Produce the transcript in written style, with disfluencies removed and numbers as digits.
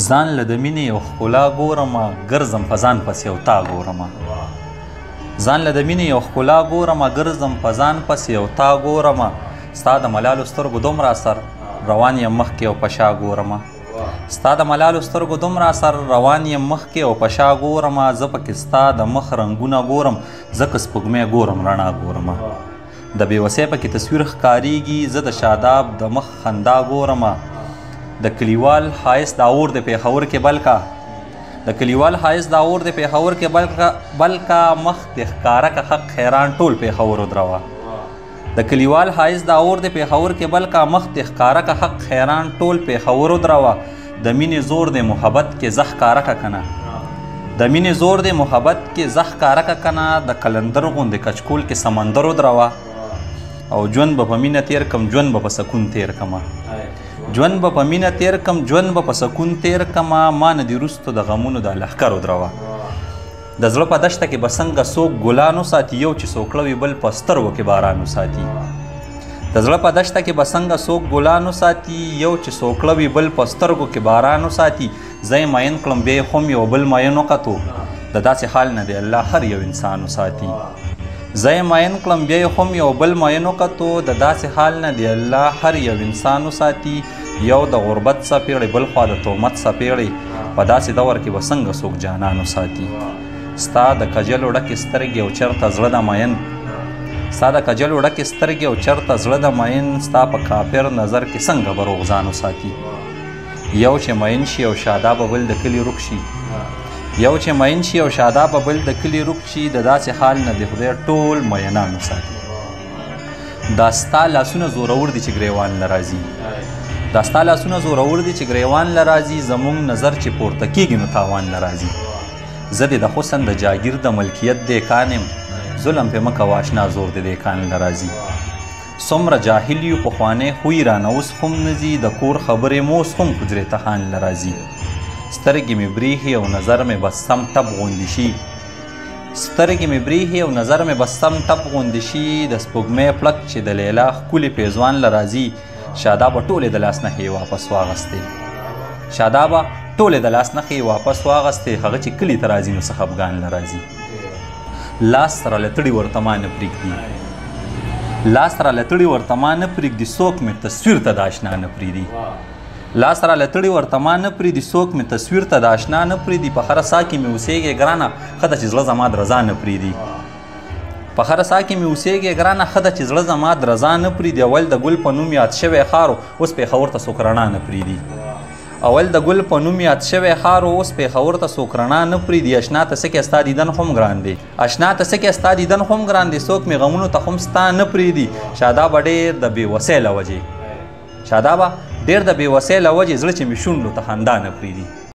ځان له د مینې یو ښکلا ګورمه ګرځم په ځان پسې یو تا ګورمه ځان له د مینې یو ښکلا ګورمه ګرځم په ځان پسې یو تا ګورمه ستا د ملالو سترګو دومره اثر روان یم مخکې او په شا ګورمه ستا د ملالو سترګو دومره اثر روان یم مخکې او په شا ګورمه زه پکې ستا د مخ رنګونه ګورم ځکه سپوږمۍ ګورم رڼا ګورمه د بېوسۍ پکې تصویر ښکارېږي زه د شاداب د مخ خندا ګورمه د کلیوال ښایست د اور د پېښور کې بلکه د کلیوال ښایست د اور د پېښور کې بلکه مخ د ښکاره که حق حیران ټول پېښور ودروه د کلیوال ښایست د اور د پېښور کې بلکه مخ د ښکاره که حق حیران ټول پېښور ودروه د مینې زور د محبت کې زه ښکاره که کنه د مینې زور د محبت کې زه ښکاره که کنه د قلندر غوندې کچکول کې سمندر ودروه او ژوند به په مینه تیر کم ژوند به په سکون تیر کمه ژوند به په مینه تیر کم ژوند به په سکون تیر کمه ما نه دي وروستو د غمونو د لښکر ودروه د زړه په دشته کې به څنګه څوک ګلان وساتي یو چې څوکړه وي بل په سترګو کې باران وساتي د زړه په دشته کې به څنګه څوک ګلان وساتي یو چې څوکړه وي بل په سترګو کې باران وساتي زه یې مین کړم بیا یې هم یو بل مین وکتو د داسې حال نه دی الله هر یو انسان وساتي زه یې مین کړم بیا یې هم یو بل مین وکتو د داسې حال نه دی الله هر یو انسان وساتي یو د غربت څپېړې بل خوا د تهمت څپېړې په داسې دور کې به څنګه څوک جانان وساتي ستا د کجلو ډکې سترګې او چېرته زړه د مین ستا د کجلو ډکې سترګې او چېرته زړه د مین ستا په کافر نظر کې څنګه به روغ ځان وساتي یو چې مین شي او شادابه بل د کلي روک شي یو چې مین شي او شادابه بل د کلي روک شي د داسې حال نه د خدای ټول مینان وساتي دا ستا لاسونه زورور دي چې ګریوان نه راځي دا ستا لاسونه زورور دي چې ګریوان له راځي زموږ نظر چې پورته کېږي نو تاوان نه راځي زه دې د حسن د جاګیر د ملکیت دیکان یم ظلم پې مه کوه اشنا زور د دیکان له راځي څومره جاهل یو پخوانی خوی رانه اوس هم نه ځي د کور خبرې مو اوس هم حجرې تهان له راځي سترګې مې بریښي او نظر مې بس سم ټپ غوندې شي سترګې مې بریښي او نظر مې بس سم ټپ غوندې شي د سپوږمۍ پلک چې د لیلا ښکلې پیزوان له راځي شادابه ټولې د لاس نښې واپس واغستې شادابه ټولې د لاس نښې واپس واغستې هغه چې کلي ته راځي نو څه خفګان له راځي لاس سره له تړي ورته ما نه پرېږدي لاس سره له تړي ورته ما نه پرېږدي څوک مې تصویر ته د اشنا نه پرېږدي لاس سره له تړي ورته ما نه پرېږدي څوک مې تصویر ته د اشنا نه پرېږدي په هره ساه کې مې اوسېږې ګرانه ښه ده چې زړه زما د رضا نه پرېږدي په هره ساه کې مې اوسېږې ګرانه ښه ده چې زړه زما د رضا نه پرېږدي اول د ګل په نوم یاد شوی ښار اوس پېښور ته څوک رڼا نه پرېږدي اول د ګل په نوم یاد شوی ښار اوس پېښور ته څوک رڼا نه پرېږدي اشنا ته څه کې ستا دیدن هم ګران دی اشنا ته څه کې ستا دیدن هم ګران دی څوک مې غمونو ته هم ستا نه پرېږدي شادابه ډېر د بېوسۍ له وجې شادابه ډېر د بېوسۍ له وجې زړه چې مې شونډو ته خندا نه پرېږدي